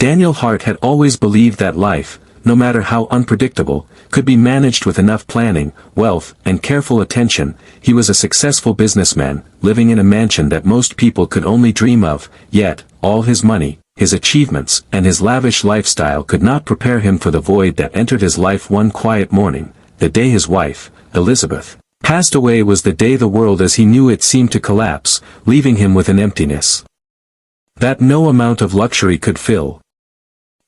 Daniel Hart had always believed that life, no matter how unpredictable, could be managed with enough planning, wealth, and careful attention. He was a successful businessman, living in a mansion that most people could only dream of, yet, all his money, his achievements, and his lavish lifestyle could not prepare him for the void that entered his life one quiet morning. The day his wife, Elizabeth, passed away was the day the world as he knew it seemed to collapse, leaving him with an emptiness that no amount of luxury could fill.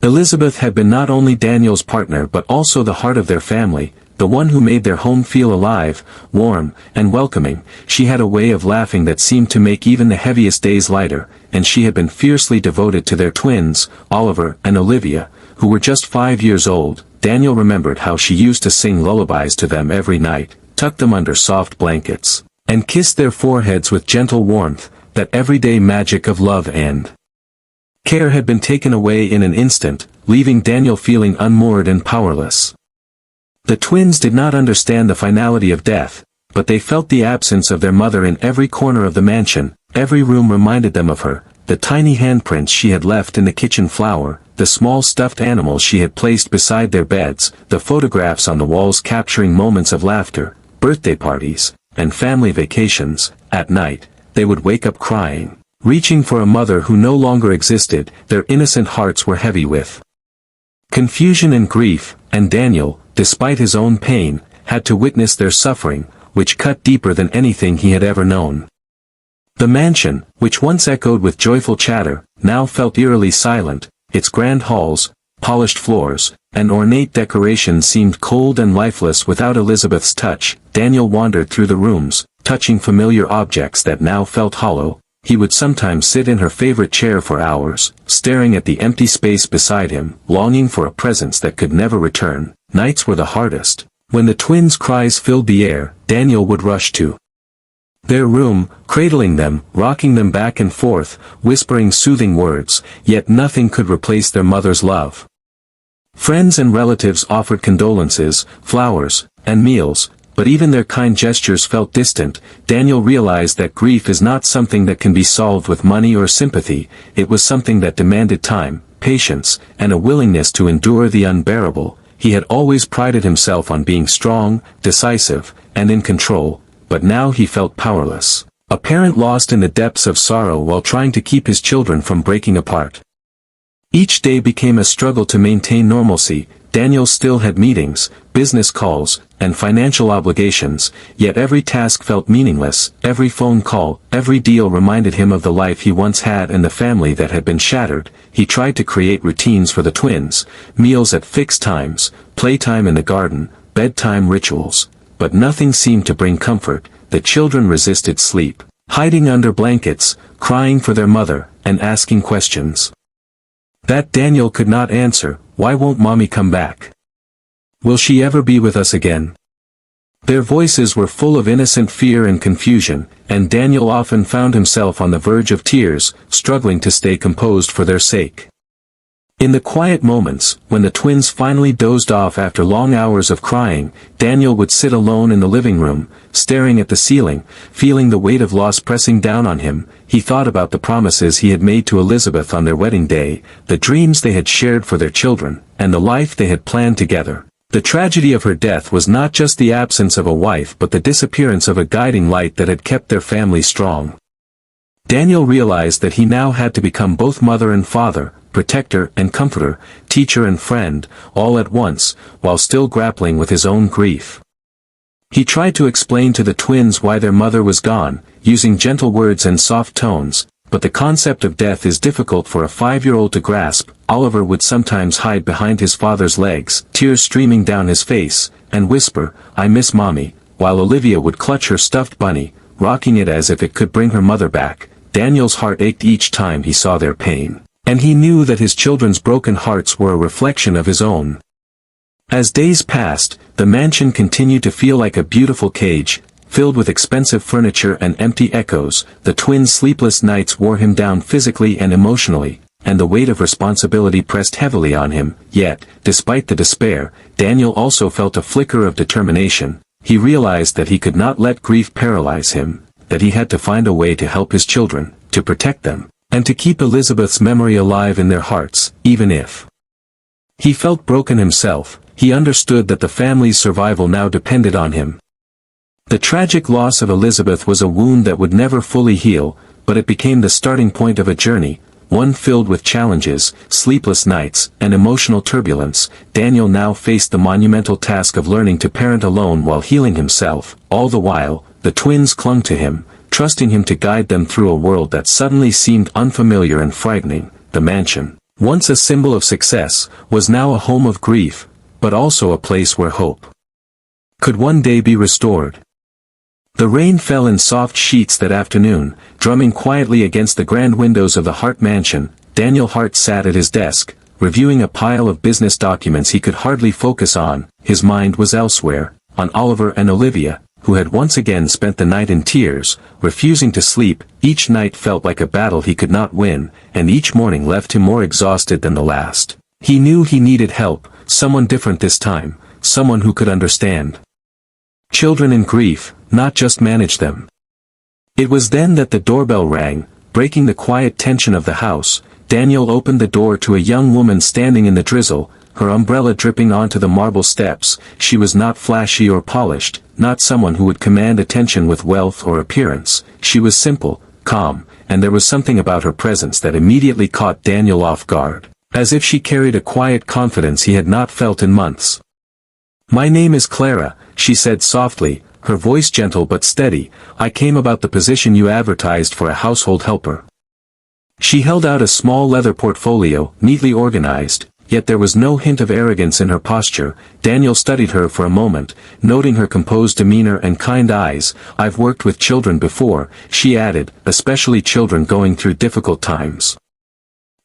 Elizabeth had been not only Daniel's partner but also the heart of their family, the one who made their home feel alive, warm, and welcoming. She had a way of laughing that seemed to make even the heaviest days lighter, and she had been fiercely devoted to their twins, Oliver and Olivia, who were just 5 years old. Daniel remembered how she used to sing lullabies to them every night, tuck them under soft blankets, and kiss their foreheads with gentle warmth. That everyday magic of love and care had been taken away in an instant, leaving Daniel feeling unmoored and powerless. The twins did not understand the finality of death, but they felt the absence of their mother in every corner of the mansion. Every room reminded them of her, the tiny handprints she had left in the kitchen floor, the small stuffed animals she had placed beside their beds, the photographs on the walls capturing moments of laughter, birthday parties, and family vacations. At night, they would wake up crying, reaching for a mother who no longer existed. Their innocent hearts were heavy with confusion and grief, and Daniel, despite his own pain, had to witness their suffering, which cut deeper than anything he had ever known. The mansion, which once echoed with joyful chatter, now felt eerily silent. Its grand halls, polished floors, and ornate decorations seemed cold and lifeless without Elizabeth's touch. Daniel wandered through the rooms, touching familiar objects that now felt hollow. He would sometimes sit in her favorite chair for hours, staring at the empty space beside him, longing for a presence that could never return. Nights were the hardest. When the twins' cries filled the air, Daniel would rush to their room, cradling them, rocking them back and forth, whispering soothing words, yet nothing could replace their mother's love. Friends and relatives offered condolences, flowers, and meals, but even their kind gestures felt distant. Daniel realized that grief is not something that can be solved with money or sympathy. It was something that demanded time, patience, and a willingness to endure the unbearable. He had always prided himself on being strong, decisive, and in control, but now he felt powerless, a parent lost in the depths of sorrow while trying to keep his children from breaking apart. Each day became a struggle to maintain normalcy. Daniel still had meetings, business calls, and financial obligations, yet every task felt meaningless. Every phone call, every deal reminded him of the life he once had and the family that had been shattered. He tried to create routines for the twins, meals at fixed times, playtime in the garden, bedtime rituals, but nothing seemed to bring comfort. The children resisted sleep, hiding under blankets, crying for their mother, and asking questions that Daniel could not answer. Why won't mommy come back? Will she ever be with us again? Their voices were full of innocent fear and confusion, and Daniel often found himself on the verge of tears, struggling to stay composed for their sake. In the quiet moments, when the twins finally dozed off after long hours of crying, Daniel would sit alone in the living room, staring at the ceiling, feeling the weight of loss pressing down on him. He thought about the promises he had made to Elizabeth on their wedding day, the dreams they had shared for their children, and the life they had planned together. The tragedy of her death was not just the absence of a wife but the disappearance of a guiding light that had kept their family strong. Daniel realized that he now had to become both mother and father, protector and comforter, teacher and friend, all at once, while still grappling with his own grief. He tried to explain to the twins why their mother was gone, using gentle words and soft tones, but the concept of death is difficult for a 5-year-old to grasp. Oliver would sometimes hide behind his father's legs, tears streaming down his face, and whisper, "I miss mommy," while Olivia would clutch her stuffed bunny, rocking it as if it could bring her mother back. Daniel's heart ached each time he saw their pain, and he knew that his children's broken hearts were a reflection of his own. As days passed, the mansion continued to feel like a beautiful cage, filled with expensive furniture and empty echoes. The twins' sleepless nights wore him down physically and emotionally, and the weight of responsibility pressed heavily on him. Yet, despite the despair, Daniel also felt a flicker of determination. He realized that he could not let grief paralyze him, that he had to find a way to help his children, to protect them, and to keep Elizabeth's memory alive in their hearts, even if he felt broken himself. He understood that the family's survival now depended on him. The tragic loss of Elizabeth was a wound that would never fully heal, but it became the starting point of a journey, one filled with challenges, sleepless nights, and emotional turbulence. Daniel now faced the monumental task of learning to parent alone while healing himself. All the while, the twins clung to him, trusting him to guide them through a world that suddenly seemed unfamiliar and frightening. The mansion, once a symbol of success, was now a home of grief, but also a place where hope could one day be restored. The rain fell in soft sheets that afternoon, drumming quietly against the grand windows of the Hart mansion. Daniel Hart sat at his desk, reviewing a pile of business documents he could hardly focus on. His mind was elsewhere, on Oliver and Olivia, who had once again spent the night in tears, refusing to sleep. Each night felt like a battle he could not win, and each morning left him more exhausted than the last. He knew he needed help, someone different this time, someone who could understand children in grief, not just manage them. It was then that the doorbell rang, breaking the quiet tension of the house. Daniel opened the door to a young woman standing in the drizzle, her umbrella dripping onto the marble steps. She was not flashy or polished, not someone who would command attention with wealth or appearance. She was simple, calm, and there was something about her presence that immediately caught Daniel off guard, as if she carried a quiet confidence he had not felt in months. "My name is Clara," she said softly, her voice gentle but steady. "I came about the position you advertised for a household helper." She held out a small leather portfolio, neatly organized, yet there was no hint of arrogance in her posture. Daniel studied her for a moment, noting her composed demeanor and kind eyes. "I've worked with children before," she added, "especially children going through difficult times."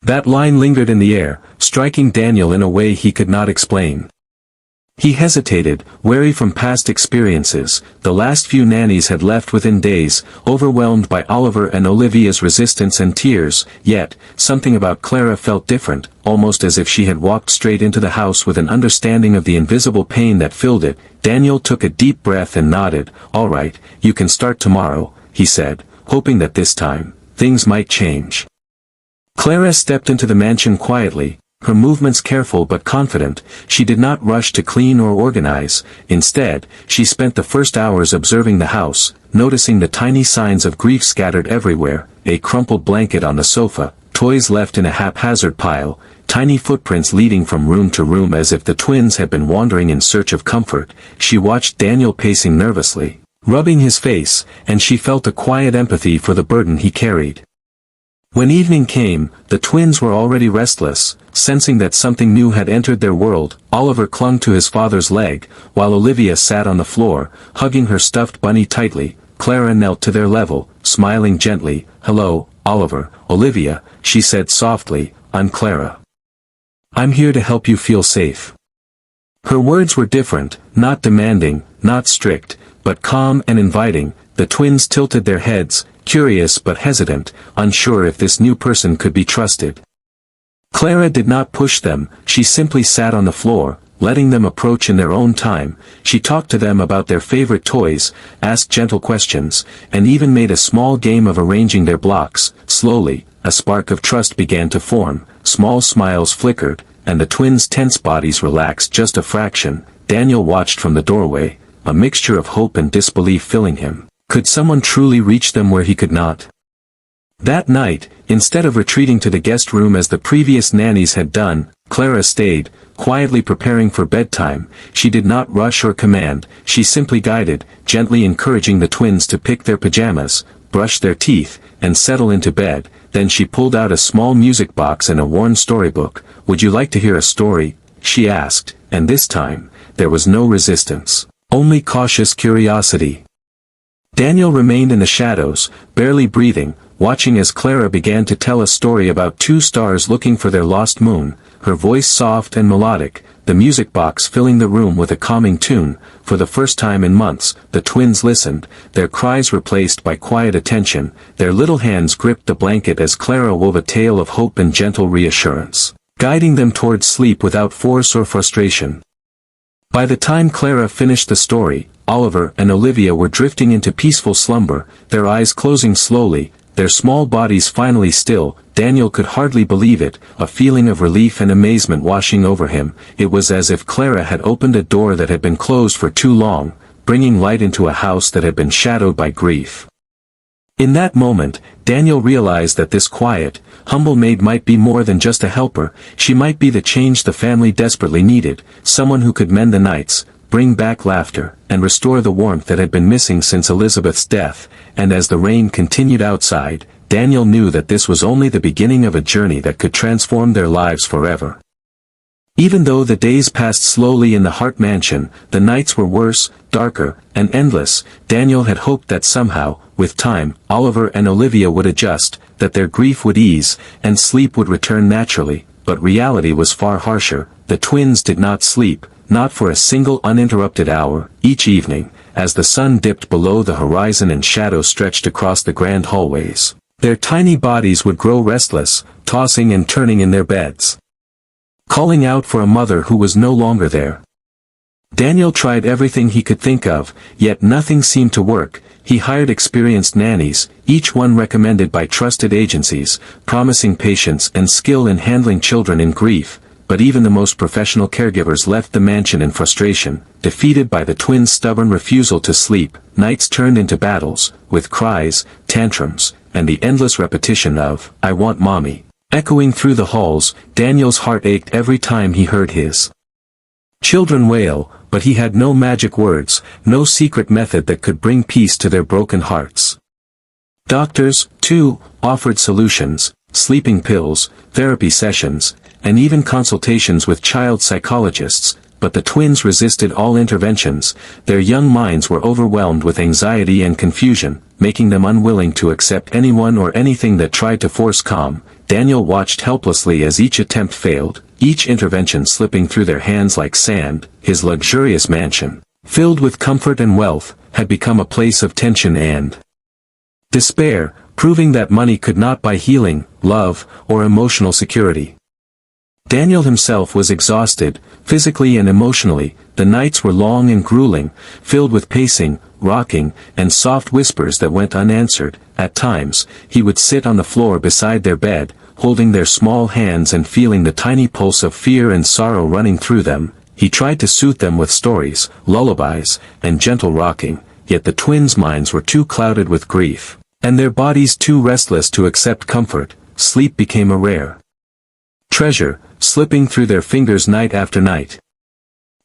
That line lingered in the air, striking Daniel in a way he could not explain. He hesitated, wary from past experiences. The last few nannies had left within days, overwhelmed by Oliver and Olivia's resistance and tears. Yet, something about Clara felt different, almost as if she had walked straight into the house with an understanding of the invisible pain that filled it. Daniel took a deep breath and nodded. "All right, you can start tomorrow," he said, hoping that this time, things might change. Clara stepped into the mansion quietly, her movements careful but confident. She did not rush to clean or organize. Instead, she spent the first hours observing the house, noticing the tiny signs of grief scattered everywhere: a crumpled blanket on the sofa, toys left in a haphazard pile, tiny footprints leading from room to room as if the twins had been wandering in search of comfort. She watched Daniel pacing nervously, rubbing his face, and she felt a quiet empathy for the burden he carried. When evening came, the twins were already restless, sensing that something new had entered their world. Oliver clung to his father's leg, while Olivia sat on the floor, hugging her stuffed bunny tightly. Clara knelt to their level, smiling gently. "Hello, Oliver." "Olivia," she said softly, "I'm Clara. I'm here to help you feel safe." Her words were different, not demanding, not strict, but calm and inviting. The twins tilted their heads, curious but hesitant, unsure if this new person could be trusted. Clara did not push them, she simply sat on the floor, letting them approach in their own time. She talked to them about their favorite toys, asked gentle questions, and even made a small game of arranging their blocks. Slowly, a spark of trust began to form, small smiles flickered, and the twins' tense bodies relaxed just a fraction. Daniel watched from the doorway, a mixture of hope and disbelief filling him. Could someone truly reach them where he could not? That night, instead of retreating to the guest room as the previous nannies had done, Clara stayed, quietly preparing for bedtime. She did not rush or command, she simply guided, gently encouraging the twins to pick their pajamas, brush their teeth, and settle into bed. Then she pulled out a small music box and a worn storybook. "Would you like to hear a story?" she asked, and this time, there was no resistance, only cautious curiosity. Daniel remained in the shadows, barely breathing, watching as Clara began to tell a story about two stars looking for their lost moon, her voice soft and melodic, the music box filling the room with a calming tune. For the first time in months, the twins listened, their cries replaced by quiet attention. Their little hands gripped the blanket as Clara wove a tale of hope and gentle reassurance, guiding them towards sleep without force or frustration. By the time Clara finished the story, Oliver and Olivia were drifting into peaceful slumber, their eyes closing slowly, their small bodies finally still, Daniel could hardly believe it, a feeling of relief and amazement washing over him. It was as if Clara had opened a door that had been closed for too long, bringing light into a house that had been shadowed by grief. In that moment, Daniel realized that this quiet, humble maid might be more than just a helper. She might be the change the family desperately needed, someone who could mend the nights, bring back laughter, and restore the warmth that had been missing since Elizabeth's death. And as the rain continued outside, Daniel knew that this was only the beginning of a journey that could transform their lives forever. Even though the days passed slowly in the Hart mansion, the nights were worse, darker, and endless. Daniel had hoped that somehow, with time, Oliver and Olivia would adjust, that their grief would ease, and sleep would return naturally. But reality was far harsher. The twins did not sleep, not for a single uninterrupted hour. Each evening, as the sun dipped below the horizon and shadows stretched across the grand hallways, their tiny bodies would grow restless, tossing and turning in their beds, calling out for a mother who was no longer there. Daniel tried everything he could think of, yet nothing seemed to work. He hired experienced nannies, each one recommended by trusted agencies, promising patience and skill in handling children in grief. But even the most professional caregivers left the mansion in frustration, defeated by the twins' stubborn refusal to sleep. Nights turned into battles, with cries, tantrums, and the endless repetition of, "I want mommy," echoing through the halls. Daniel's heart ached every time he heard his children wail, but he had no magic words, no secret method that could bring peace to their broken hearts. Doctors, too, offered solutions: sleeping pills, therapy sessions, and even consultations with child psychologists, but the twins resisted all interventions. Their young minds were overwhelmed with anxiety and confusion, making them unwilling to accept anyone or anything that tried to force calm. Daniel watched helplessly as each attempt failed, each intervention slipping through their hands like sand. His luxurious mansion, filled with comfort and wealth, had become a place of tension and despair, proving that money could not buy healing, love, or emotional security. Daniel himself was exhausted, physically and emotionally. The nights were long and grueling, filled with pacing, rocking, and soft whispers that went unanswered. At times, he would sit on the floor beside their bed, holding their small hands and feeling the tiny pulse of fear and sorrow running through them. He tried to soothe them with stories, lullabies, and gentle rocking, yet the twins' minds were too clouded with grief, and their bodies too restless to accept comfort. Sleep became a rare treasure, slipping through their fingers night after night.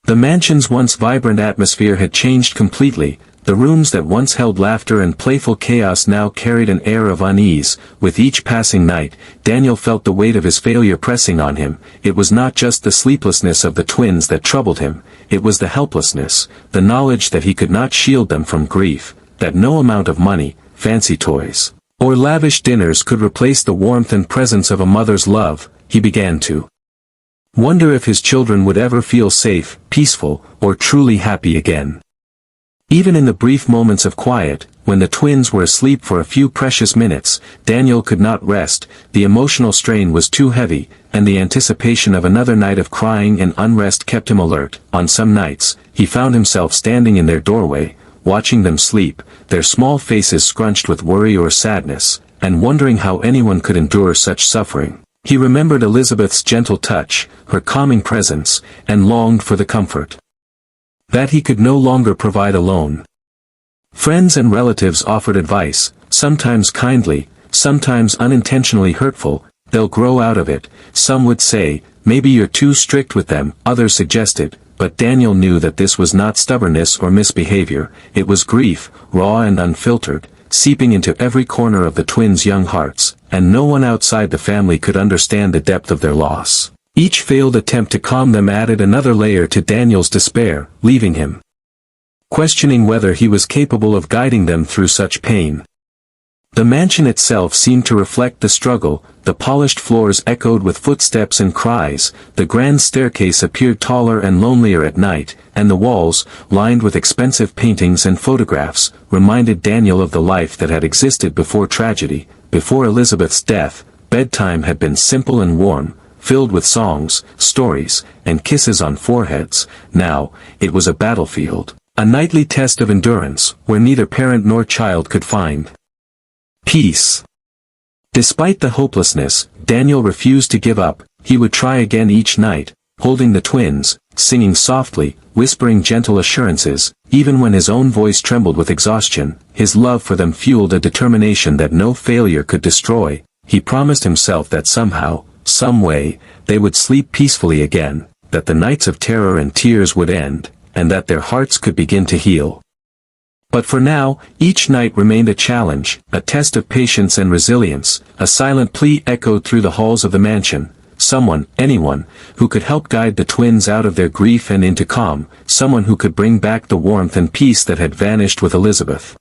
The mansion's once vibrant atmosphere had changed completely. The rooms that once held laughter and playful chaos now carried an air of unease. With each passing night, Daniel felt the weight of his failure pressing on him. It was not just the sleeplessness of the twins that troubled him, it was the helplessness, the knowledge that he could not shield them from grief, that no amount of money, fancy toys, or lavish dinners could replace the warmth and presence of a mother's love. He began to wonder if his children would ever feel safe, peaceful, or truly happy again. Even in the brief moments of quiet, when the twins were asleep for a few precious minutes, Daniel could not rest. The emotional strain was too heavy, and the anticipation of another night of crying and unrest kept him alert. On some nights, he found himself standing in their doorway, watching them sleep, their small faces scrunched with worry or sadness, and wondering how anyone could endure such suffering. He remembered Elizabeth's gentle touch, her calming presence, and longed for the comfort that he could no longer provide alone. Friends and relatives offered advice, sometimes kindly, sometimes unintentionally hurtful. "They'll grow out of it," some would say. "Maybe you're too strict with them," others suggested. But Daniel knew that this was not stubbornness or misbehavior. It was grief, raw and unfiltered, seeping into every corner of the twins' young hearts, and no one outside the family could understand the depth of their loss. Each failed attempt to calm them added another layer to Daniel's despair, leaving him questioning whether he was capable of guiding them through such pain. The mansion itself seemed to reflect the struggle. The polished floors echoed with footsteps and cries, the grand staircase appeared taller and lonelier at night, and the walls, lined with expensive paintings and photographs, reminded Daniel of the life that had existed before tragedy. Before Elizabeth's death, bedtime had been simple and warm, filled with songs, stories, and kisses on foreheads. Now, it was a battlefield, a nightly test of endurance, where neither parent nor child could find peace. Despite the hopelessness, Daniel refused to give up. He would try again each night, holding the twins, singing softly, whispering gentle assurances. Even when his own voice trembled with exhaustion, his love for them fueled a determination that no failure could destroy. He promised himself that somehow, some way, they would sleep peacefully again, that the nights of terror and tears would end, and that their hearts could begin to heal. But for now, each night remained a challenge, a test of patience and resilience. A silent plea echoed through the halls of the mansion. Someone, anyone, who could help guide the twins out of their grief and into calm, someone who could bring back the warmth and peace that had vanished with Elizabeth.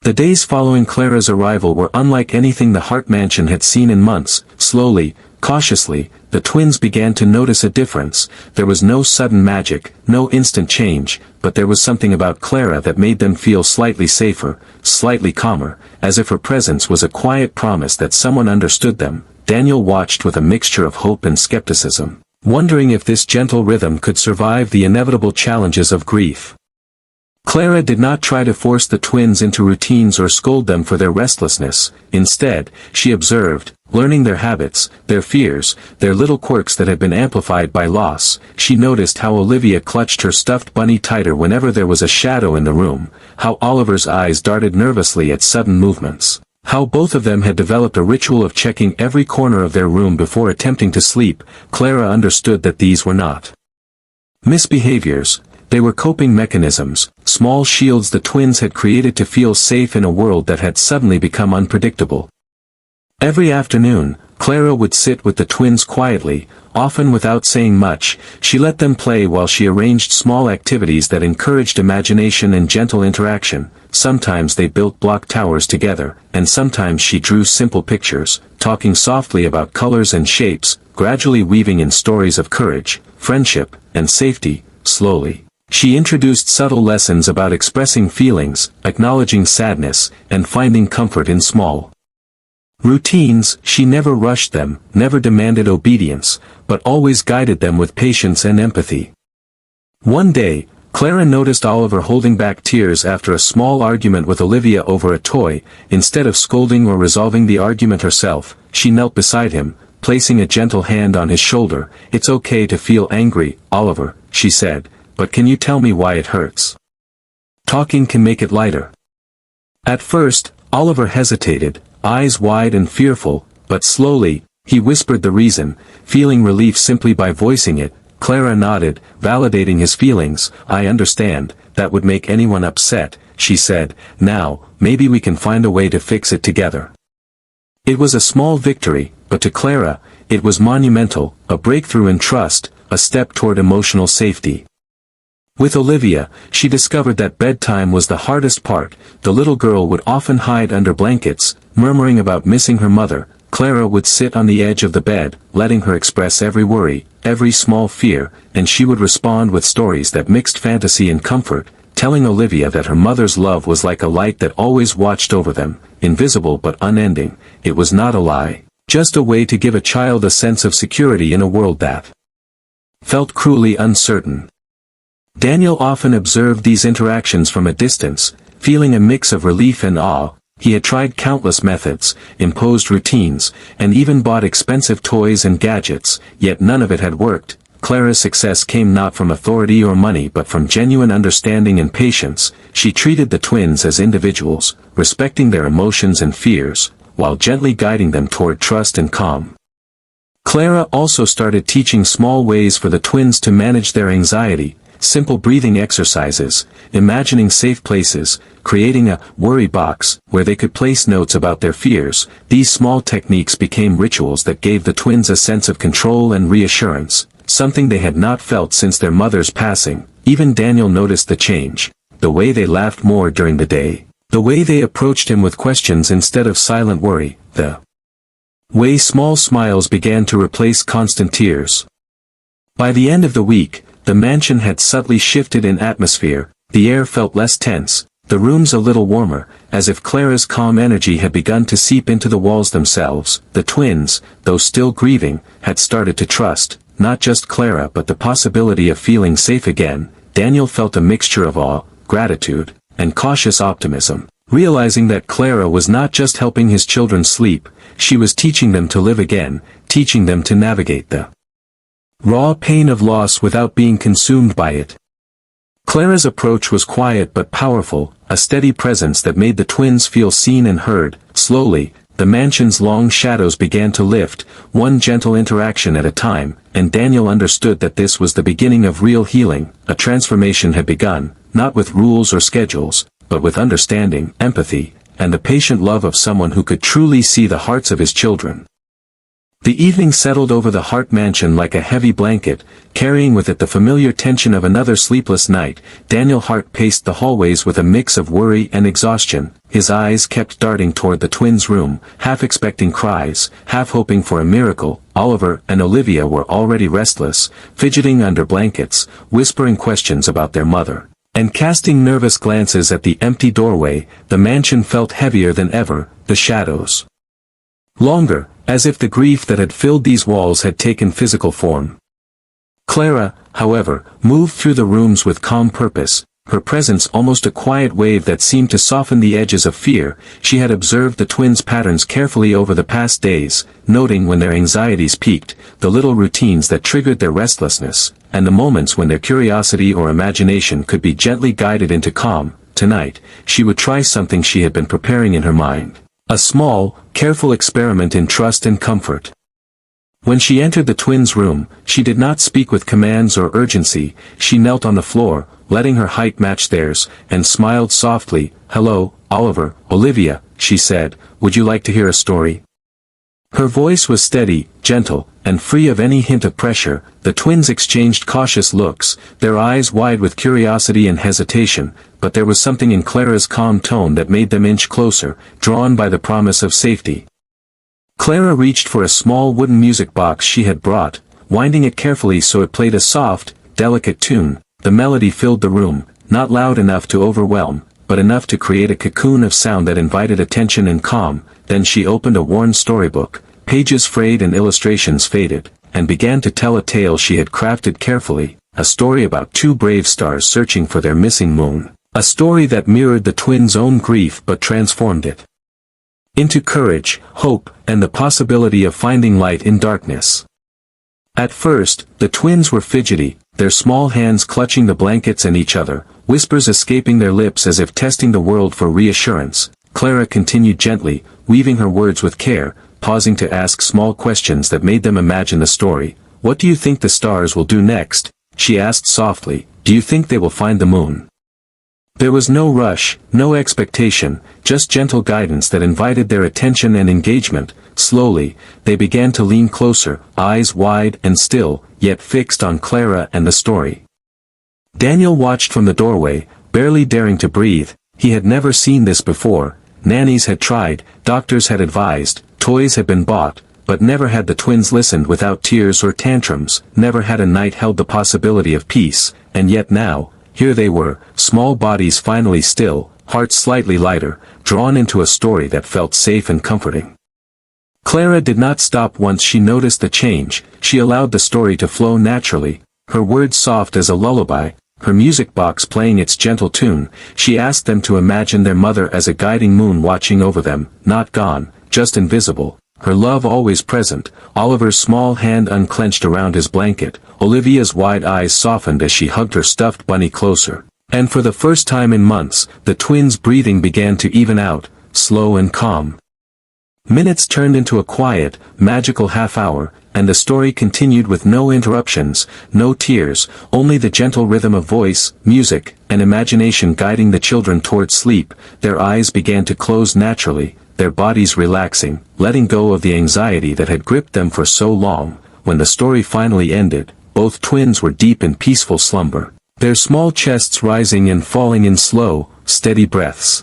The days following Clara's arrival were unlike anything the Hart mansion had seen in months. Slowly, cautiously, the twins began to notice a difference. There was no sudden magic, no instant change, but there was something about Clara that made them feel slightly safer, slightly calmer, as if her presence was a quiet promise that someone understood them. Daniel watched with a mixture of hope and skepticism, wondering if this gentle rhythm could survive the inevitable challenges of grief. Clara did not try to force the twins into routines or scold them for their restlessness. Instead, she observed, learning their habits, their fears, their little quirks that had been amplified by loss. She noticed how Olivia clutched her stuffed bunny tighter whenever there was a shadow in the room, how Oliver's eyes darted nervously at sudden movements, how both of them had developed a ritual of checking every corner of their room before attempting to sleep. Clara understood that these were not misbehaviors. They were coping mechanisms, small shields the twins had created to feel safe in a world that had suddenly become unpredictable. Every afternoon, Clara would sit with the twins quietly, often without saying much. She let them play while she arranged small activities that encouraged imagination and gentle interaction. Sometimes they built block towers together, and sometimes she drew simple pictures, talking softly about colors and shapes, gradually weaving in stories of courage, friendship, and safety. Slowly, she introduced subtle lessons about expressing feelings, acknowledging sadness, and finding comfort in small routines. She never rushed them, never demanded obedience, but always guided them with patience and empathy. One day, Clara noticed Oliver holding back tears after a small argument with Olivia over a toy. Instead of scolding or resolving the argument herself, she knelt beside him, placing a gentle hand on his shoulder. "It's okay to feel angry, Oliver," she said, "but can you tell me why it hurts? Talking can make it lighter." At first, Oliver hesitated, eyes wide and fearful, but slowly, he whispered the reason, feeling relief simply by voicing it. Clara nodded, validating his feelings. "I understand, that would make anyone upset," she said. "Now, maybe we can find a way to fix it together." It was a small victory, but to Clara, it was monumental, a breakthrough in trust, a step toward emotional safety. With Olivia, she discovered that bedtime was the hardest part. The little girl would often hide under blankets, murmuring about missing her mother. Clara would sit on the edge of the bed, letting her express every worry, every small fear, and she would respond with stories that mixed fantasy and comfort, telling Olivia that her mother's love was like a light that always watched over them, invisible but unending. It was not a lie, just a way to give a child a sense of security in a world that felt cruelly uncertain. Daniel often observed these interactions from a distance, feeling a mix of relief and awe. He had tried countless methods, imposed routines, and even bought expensive toys and gadgets, yet none of it had worked. Clara's success came not from authority or money but from genuine understanding and patience. She treated the twins as individuals, respecting their emotions and fears, while gently guiding them toward trust and calm. Clara also started teaching small ways for the twins to manage their anxiety, simple breathing exercises, imagining safe places, creating a worry box where they could place notes about their fears. These small techniques became rituals that gave the twins a sense of control and reassurance, something they had not felt since their mother's passing. Even Daniel noticed the change, the way they laughed more during the day, the way they approached him with questions instead of silent worry, the way small smiles began to replace constant tears. By the end of the week, the mansion had subtly shifted in atmosphere. The air felt less tense, the rooms a little warmer, as if Clara's calm energy had begun to seep into the walls themselves. The twins, though still grieving, had started to trust, not just Clara but the possibility of feeling safe again. Daniel felt a mixture of awe, gratitude, and cautious optimism. Realizing that Clara was not just helping his children sleep, she was teaching them to live again, teaching them to navigate the raw pain of loss without being consumed by it. Clara's approach was quiet but powerful, a steady presence that made the twins feel seen and heard. Slowly, the mansion's long shadows began to lift, one gentle interaction at a time, and Daniel understood that this was the beginning of real healing. A transformation had begun, not with rules or schedules, but with understanding, empathy, and the patient love of someone who could truly see the hearts of his children. The evening settled over the Hart mansion like a heavy blanket, carrying with it the familiar tension of another sleepless night. Daniel Hart paced the hallways with a mix of worry and exhaustion. His eyes kept darting toward the twins' room, half expecting cries, half hoping for a miracle. Oliver and Olivia were already restless, fidgeting under blankets, whispering questions about their mother, and casting nervous glances at the empty doorway. The mansion felt heavier than ever, the shadows longer, as if the grief that had filled these walls had taken physical form. Clara, however, moved through the rooms with calm purpose, her presence almost a quiet wave that seemed to soften the edges of fear. She had observed the twins' patterns carefully over the past days, noting when their anxieties peaked, the little routines that triggered their restlessness, and the moments when their curiosity or imagination could be gently guided into calm. Tonight, she would try something she had been preparing in her mind. A small, careful experiment in trust and comfort. When she entered the twins' room, she did not speak with commands or urgency. She knelt on the floor, letting her height match theirs, and smiled softly. "Hello, Oliver, Olivia," she said, "would you like to hear a story?" Her voice was steady, gentle, and free of any hint of pressure. The twins exchanged cautious looks, their eyes wide with curiosity and hesitation, but there was something in Clara's calm tone that made them inch closer, drawn by the promise of safety. Clara reached for a small wooden music box she had brought, winding it carefully so it played a soft, delicate tune. The melody filled the room, not loud enough to overwhelm, but enough to create a cocoon of sound that invited attention and calm. Then she opened a worn storybook, pages frayed and illustrations faded, and began to tell a tale she had crafted carefully, a story about two brave stars searching for their missing moon, a story that mirrored the twins' own grief but transformed it into courage, hope, and the possibility of finding light in darkness. At first, the twins were fidgety, their small hands clutching the blankets and each other, whispers escaping their lips as if testing the world for reassurance. Clara continued gently, weaving her words with care, pausing to ask small questions that made them imagine the story. "What do you think the stars will do next?" she asked softly. "Do you think they will find the moon?" There was no rush, no expectation, just gentle guidance that invited their attention and engagement. Slowly, they began to lean closer, eyes wide and still, yet fixed on Clara and the story. Daniel watched from the doorway, barely daring to breathe. He had never seen this before. Nannies had tried, doctors had advised, toys had been bought, but never had the twins listened without tears or tantrums, never had a night held the possibility of peace, and yet now, here they were, small bodies finally still, hearts slightly lighter, drawn into a story that felt safe and comforting. Clara did not stop once she noticed the change. She allowed the story to flow naturally, her words soft as a lullaby, her music box playing its gentle tune. She asked them to imagine their mother as a guiding moon watching over them, not gone, just invisible, her love always present. Oliver's small hand unclenched around his blanket, Olivia's wide eyes softened as she hugged her stuffed bunny closer. And for the first time in months, the twins' breathing began to even out, slow and calm. Minutes turned into a quiet, magical half-hour, and the story continued with no interruptions, no tears, only the gentle rhythm of voice, music, and imagination guiding the children toward sleep. Their eyes began to close naturally, their bodies relaxing, letting go of the anxiety that had gripped them for so long. When the story finally ended, both twins were deep in peaceful slumber, their small chests rising and falling in slow, steady breaths.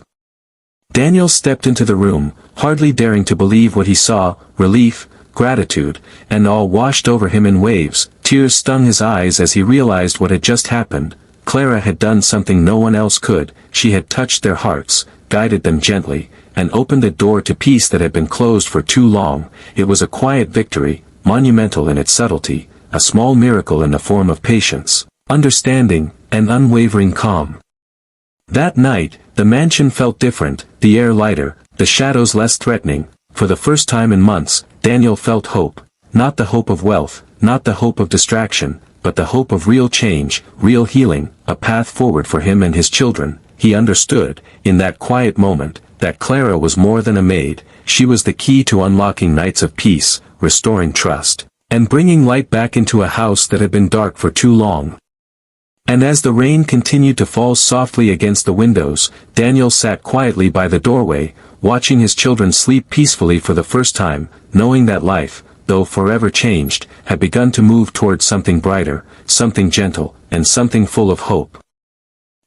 Daniel stepped into the room, hardly daring to believe what he saw. Relief, gratitude, and all washed over him in waves. Tears stung his eyes as he realized what had just happened. Clara had done something no one else could. She had touched their hearts, guided them gently, and opened a door to peace that had been closed for too long. It was a quiet victory, monumental in its subtlety, a small miracle in the form of patience, understanding, and unwavering calm. That night, The mansion felt different, the air lighter, the shadows less threatening. For the first time in months, Daniel felt hope. Not the hope of wealth, not the hope of distraction, but the hope of real change, real healing, a path forward for him and his children. He understood, in that quiet moment, that Clara was more than a maid. She was the key to unlocking nights of peace, restoring trust, and bringing light back into a house that had been dark for too long. And as the rain continued to fall softly against the windows, Daniel sat quietly by the doorway, watching his children sleep peacefully for the first time, knowing that life, though forever changed, had begun to move towards something brighter, something gentle, and something full of hope.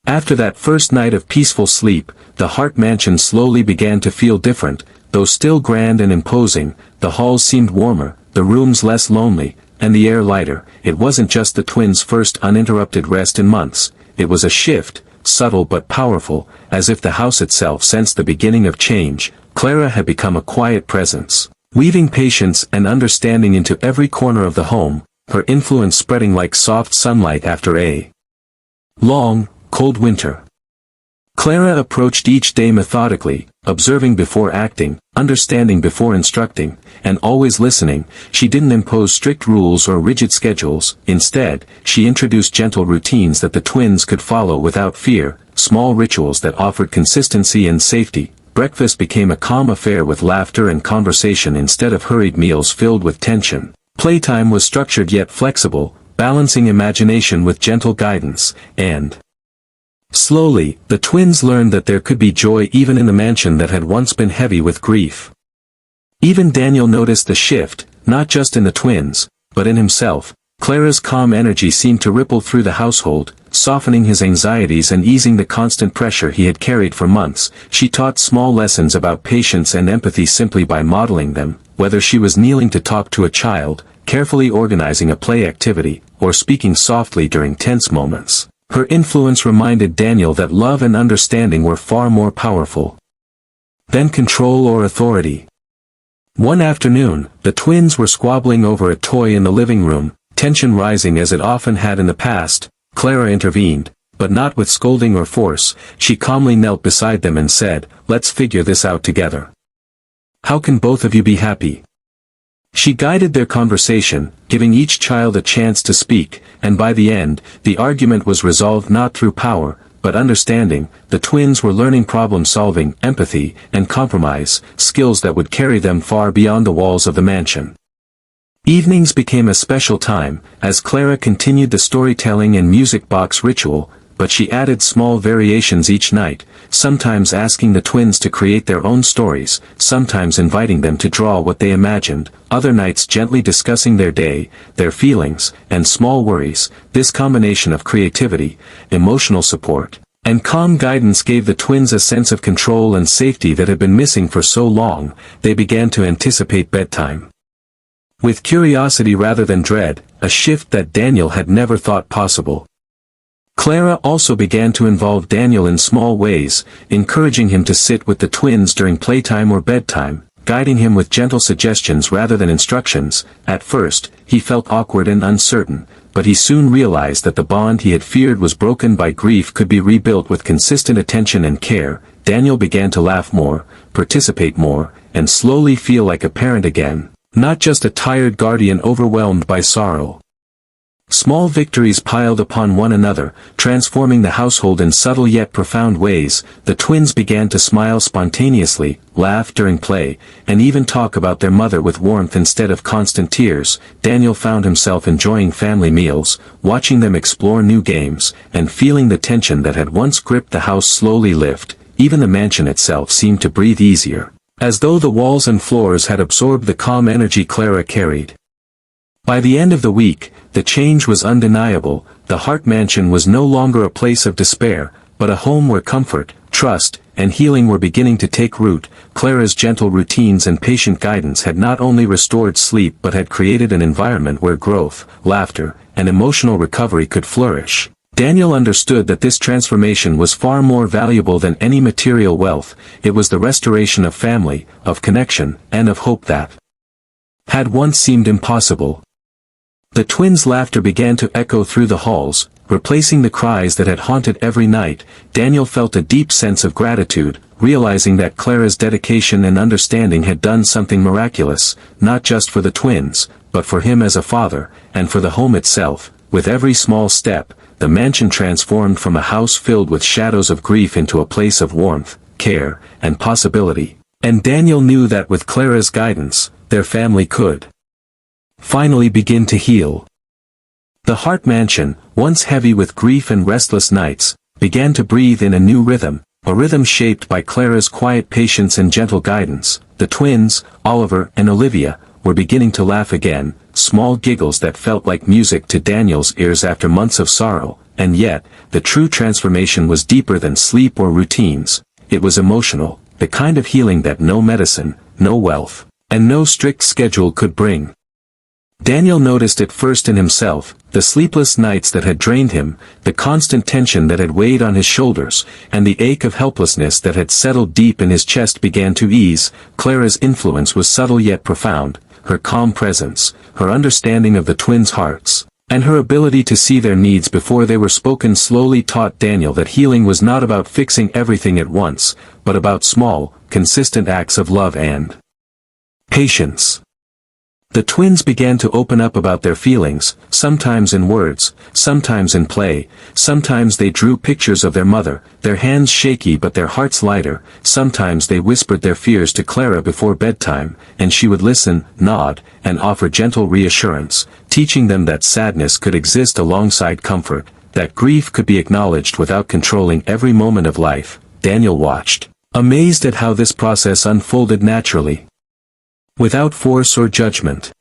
After that first night of peaceful sleep, the Hart mansion slowly began to feel different. Though still grand and imposing, the halls seemed warmer, the rooms less lonely, and the air lighter. It wasn't just the twins' first uninterrupted rest in months, it was a shift, subtle but powerful, as if the house itself sensed the beginning of change. Clara had become a quiet presence, weaving patience and understanding into every corner of the home, her influence spreading like soft sunlight after a long, cold winter. Clara approached each day methodically, observing before acting, understanding before instructing, and always listening. She didn't impose strict rules or rigid schedules. Instead, she introduced gentle routines that the twins could follow without fear, small rituals that offered consistency and safety. Breakfast became a calm affair with laughter and conversation instead of hurried meals filled with tension. Playtime was structured yet flexible, balancing imagination with gentle guidance, and slowly, the twins learned that there could be joy even in the mansion that had once been heavy with grief. Even Daniel noticed the shift, not just in the twins, but in himself. Clara's calm energy seemed to ripple through the household, softening his anxieties and easing the constant pressure he had carried for months. She taught small lessons about patience and empathy simply by modeling them, whether she was kneeling to talk to a child, carefully organizing a play activity, or speaking softly during tense moments. Her influence reminded Daniel that love and understanding were far more powerful than control or authority. One afternoon, the twins were squabbling over a toy in the living room, tension rising as it often had in the past. Clara intervened, but not with scolding or force. She calmly knelt beside them and said, "Let's figure this out together. How can both of you be happy?" She guided their conversation, giving each child a chance to speak, and by the end, the argument was resolved not through power, but understanding. The twins were learning problem-solving, empathy, and compromise, skills that would carry them far beyond the walls of the mansion. Evenings became a special time, as Clara continued the storytelling and music box ritual, but she added small variations each night, sometimes asking the twins to create their own stories, sometimes inviting them to draw what they imagined, other nights gently discussing their day, their feelings, and small worries. This combination of creativity, emotional support, and calm guidance gave the twins a sense of control and safety that had been missing for so long. They began to anticipate bedtime with curiosity rather than dread, a shift that Daniel had never thought possible. Clara also began to involve Daniel in small ways, encouraging him to sit with the twins during playtime or bedtime, guiding him with gentle suggestions rather than instructions. At first, he felt awkward and uncertain, but he soon realized that the bond he had feared was broken by grief could be rebuilt with consistent attention and care. Daniel began to laugh more, participate more, and slowly feel like a parent again, not just a tired guardian overwhelmed by sorrow. Small victories piled upon one another, transforming the household in subtle yet profound ways. The twins began to smile spontaneously, laugh during play, and even talk about their mother with warmth instead of constant tears. Daniel found himself enjoying family meals, watching them explore new games, and feeling the tension that had once gripped the house slowly lift. Even the mansion itself seemed to breathe easier, as though the walls and floors had absorbed the calm energy Clara carried. By the end of the week, the change was undeniable. The Hart mansion was no longer a place of despair, but a home where comfort, trust, and healing were beginning to take root. Clara's gentle routines and patient guidance had not only restored sleep but had created an environment where growth, laughter, and emotional recovery could flourish. Daniel understood that this transformation was far more valuable than any material wealth. It was the restoration of family, of connection, and of hope that had once seemed impossible. The twins' laughter began to echo through the halls, replacing the cries that had haunted every night. Daniel felt a deep sense of gratitude, realizing that Clara's dedication and understanding had done something miraculous, not just for the twins, but for him as a father, and for the home itself. With every small step, the mansion transformed from a house filled with shadows of grief into a place of warmth, care, and possibility. And Daniel knew that with Clara's guidance, their family could finally begin to heal. The Hart Mansion, once heavy with grief and restless nights, began to breathe in a new rhythm, a rhythm shaped by Clara's quiet patience and gentle guidance. The twins, Oliver and Olivia, were beginning to laugh again, small giggles that felt like music to Daniel's ears after months of sorrow, and yet, the true transformation was deeper than sleep or routines. It was emotional, the kind of healing that no medicine, no wealth, and no strict schedule could bring. Daniel noticed it first in himself, the sleepless nights that had drained him, the constant tension that had weighed on his shoulders, and the ache of helplessness that had settled deep in his chest began to ease. Clara's influence was subtle yet profound, her calm presence, her understanding of the twins' hearts, and her ability to see their needs before they were spoken slowly taught Daniel that healing was not about fixing everything at once, but about small, consistent acts of love and patience. The twins began to open up about their feelings, sometimes in words, sometimes in play. Sometimes they drew pictures of their mother, their hands shaky but their hearts lighter. Sometimes they whispered their fears to Clara before bedtime, and she would listen, nod, and offer gentle reassurance, teaching them that sadness could exist alongside comfort, that grief could be acknowledged without controlling every moment of life. Daniel watched, amazed at how this process unfolded naturally, without force or judgment.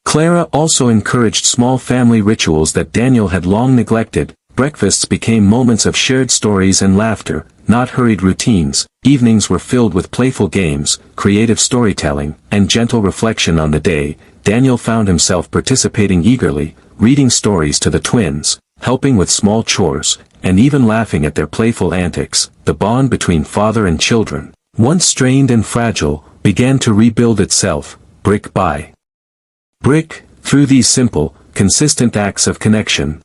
Clara also encouraged small family rituals that Daniel had long neglected. Breakfasts became moments of shared stories and laughter, not hurried routines. Evenings were filled with playful games, creative storytelling, and gentle reflection on the day. Daniel found himself participating eagerly, reading stories to the twins, helping with small chores, and even laughing at their playful antics. The bond between father and children, once strained and fragile, began to rebuild itself, brick by brick, through these simple, consistent acts of connection.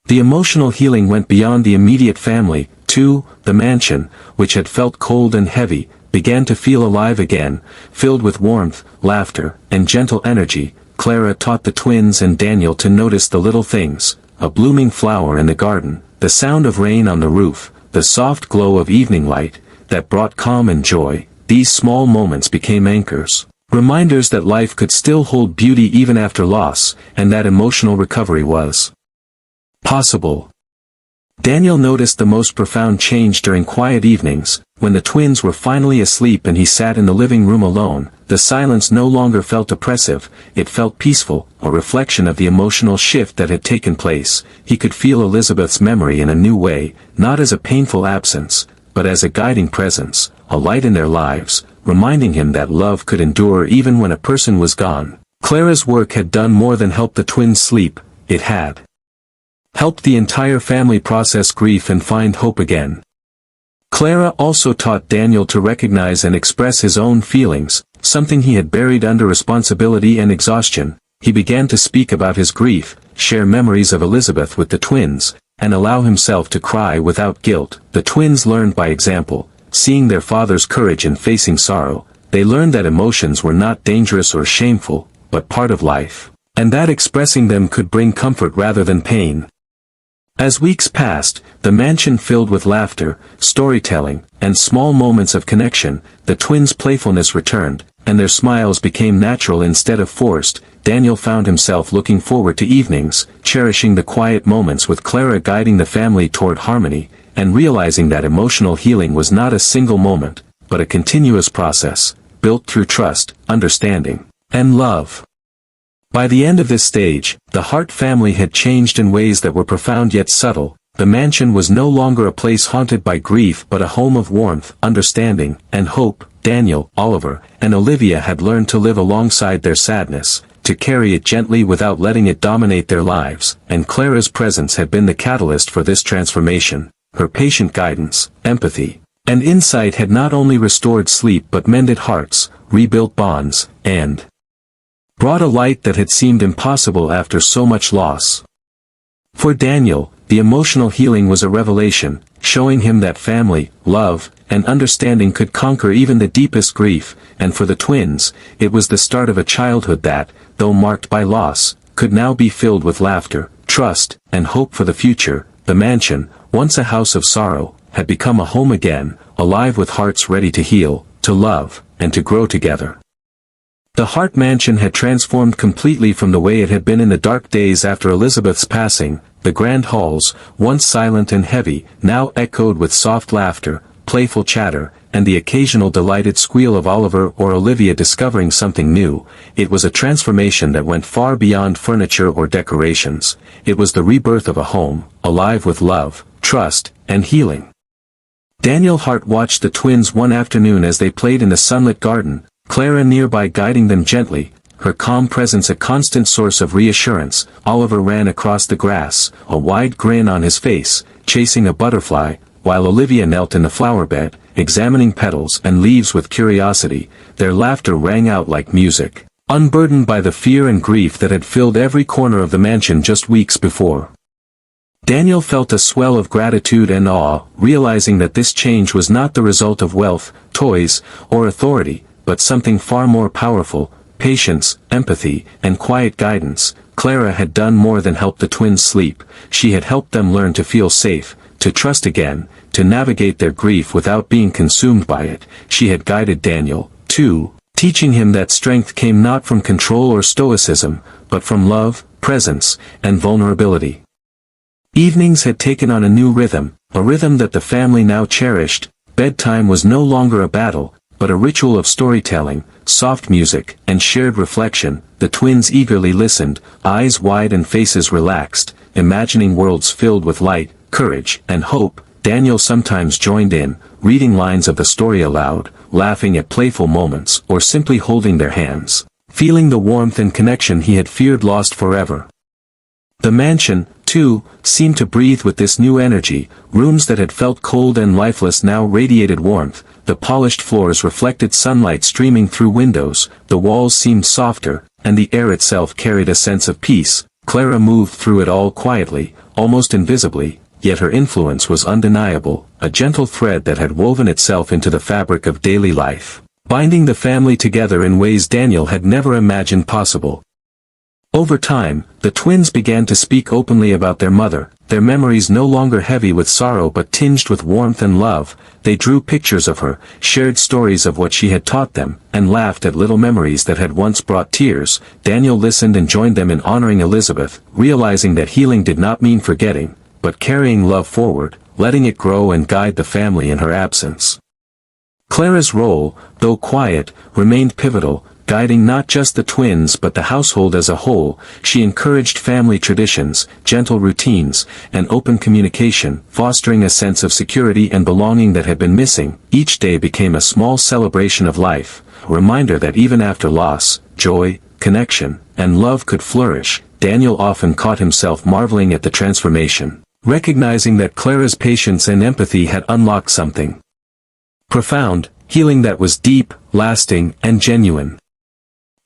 The emotional healing went beyond the immediate family, too. The mansion, which had felt cold and heavy, began to feel alive again, filled with warmth, laughter, and gentle energy. Clara taught the twins and Daniel to notice the little things, a blooming flower in the garden, the sound of rain on the roof, the soft glow of evening light, that brought calm and joy. These small moments became anchors, reminders that life could still hold beauty even after loss, and that emotional recovery was possible. Daniel noticed the most profound change during quiet evenings, when the twins were finally asleep and he sat in the living room alone. The silence no longer felt oppressive, it felt peaceful, a reflection of the emotional shift that had taken place. He could feel Elizabeth's memory in a new way, not as a painful absence, but as a guiding presence, a light in their lives, reminding him that love could endure even when a person was gone. Clara's work had done more than help the twins sleep, it had helped the entire family process grief and find hope again. Clara also taught Daniel to recognize and express his own feelings, something he had buried under responsibility and exhaustion. He began to speak about his grief, share memories of Elizabeth with the twins, and allow himself to cry without guilt. The twins learned by example, seeing their father's courage in facing sorrow. They learned that emotions were not dangerous or shameful, but part of life, and that expressing them could bring comfort rather than pain. As weeks passed, the mansion filled with laughter, storytelling, and small moments of connection. The twins' playfulness returned, and their smiles became natural instead of forced. Daniel found himself looking forward to evenings, cherishing the quiet moments with Clara guiding the family toward harmony, and realizing that emotional healing was not a single moment, but a continuous process, built through trust, understanding, and love. By the end of this stage, the Hart family had changed in ways that were profound yet subtle. The mansion was no longer a place haunted by grief but a home of warmth, understanding, and hope. Daniel, Oliver, and Olivia had learned to live alongside their sadness, to carry it gently without letting it dominate their lives, and Clara's presence had been the catalyst for this transformation. Her patient guidance, empathy, and insight had not only restored sleep but mended hearts, rebuilt bonds, and brought a light that had seemed impossible after so much loss. For Daniel, the emotional healing was a revelation, showing him that family, love, and understanding could conquer even the deepest grief, and for the twins, it was the start of a childhood that, though marked by loss, could now be filled with laughter, trust, and hope for the future. The mansion, once a house of sorrow, had become a home again, alive with hearts ready to heal, to love, and to grow together. The Hart mansion had transformed completely from the way it had been in the dark days after Elizabeth's passing. The grand halls, once silent and heavy, now echoed with soft laughter, playful chatter, and the occasional delighted squeal of Oliver or Olivia discovering something new. It was a transformation that went far beyond furniture or decorations. It was the rebirth of a home, alive with love, trust, and healing. Daniel Hart watched the twins one afternoon as they played in the sunlit garden, Clara nearby guiding them gently, her calm presence a constant source of reassurance. Oliver ran across the grass, a wide grin on his face, chasing a butterfly, while Olivia knelt in the flower bed, examining petals and leaves with curiosity. Their laughter rang out like music, unburdened by the fear and grief that had filled every corner of the mansion just weeks before. Daniel felt a swell of gratitude and awe, realizing that this change was not the result of wealth, toys, or authority, but something far more powerful: patience, empathy, and quiet guidance. Clara had done more than help the twins sleep. She had helped them learn to feel safe, to trust again, to navigate their grief without being consumed by it. She had guided Daniel, too, teaching him that strength came not from control or stoicism, but from love, presence, and vulnerability. Evenings had taken on a new rhythm, a rhythm that the family now cherished. Bedtime was no longer a battle, but a ritual of storytelling, soft music, and shared reflection. The twins eagerly listened, eyes wide and faces relaxed, imagining worlds filled with light, courage, and hope. Daniel sometimes joined in, reading lines of the story aloud, laughing at playful moments, or simply holding their hands, feeling the warmth and connection he had feared lost forever. The mansion, too, seemed to breathe with this new energy. Rooms that had felt cold and lifeless now radiated warmth. The polished floors reflected sunlight streaming through windows, the walls seemed softer, and the air itself carried a sense of peace. Clara moved through it all quietly, almost invisibly, yet her influence was undeniable, a gentle thread that had woven itself into the fabric of daily life, binding the family together in ways Daniel had never imagined possible. Over time, the twins began to speak openly about their mother, their memories no longer heavy with sorrow but tinged with warmth and love. They drew pictures of her, shared stories of what she had taught them, and laughed at little memories that had once brought tears. Daniel listened and joined them in honoring Elizabeth, realizing that healing did not mean forgetting, but carrying love forward, letting it grow and guide the family in her absence. Clara's role, though quiet, remained pivotal, guiding not just the twins but the household as a whole. She encouraged family traditions, gentle routines, and open communication, fostering a sense of security and belonging that had been missing. Each day became a small celebration of life, a reminder that even after loss, joy, connection, and love could flourish. Daniel often caught himself marveling at the transformation, recognizing that Clara's patience and empathy had unlocked something profound, healing that was deep, lasting, and genuine.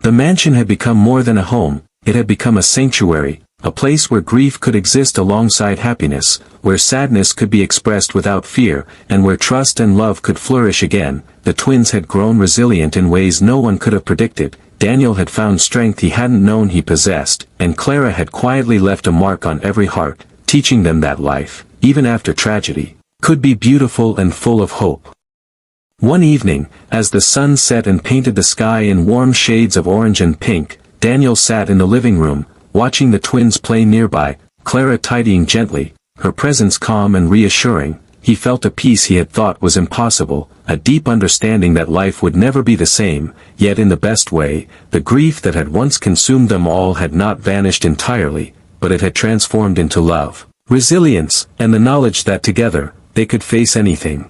The mansion had become more than a home. It had become a sanctuary, a place where grief could exist alongside happiness, where sadness could be expressed without fear, and where trust and love could flourish again. The twins had grown resilient in ways no one could have predicted. Daniel had found strength he hadn't known he possessed, and Clara had quietly left a mark on every heart, teaching them that life, even after tragedy, could be beautiful and full of hope. One evening, as the sun set and painted the sky in warm shades of orange and pink, Daniel sat in the living room, watching the twins play nearby, Clara tidying gently, her presence calm and reassuring. He felt a peace he had thought was impossible, a deep understanding that life would never be the same, yet in the best way. The grief that had once consumed them all had not vanished entirely, but it had transformed into love, resilience, and the knowledge that together, they could face anything.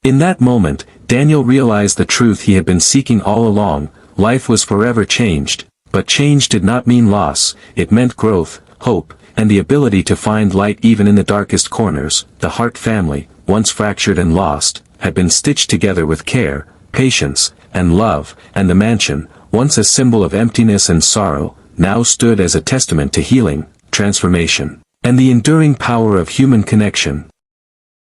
In that moment, Daniel realized the truth he had been seeking all along. Life was forever changed, but change did not mean loss. It meant growth, hope, and the ability to find light even in the darkest corners. The Hart family, once fractured and lost, had been stitched together with care, patience, and love, and the mansion, once a symbol of emptiness and sorrow, now stood as a testament to healing, transformation, and the enduring power of human connection.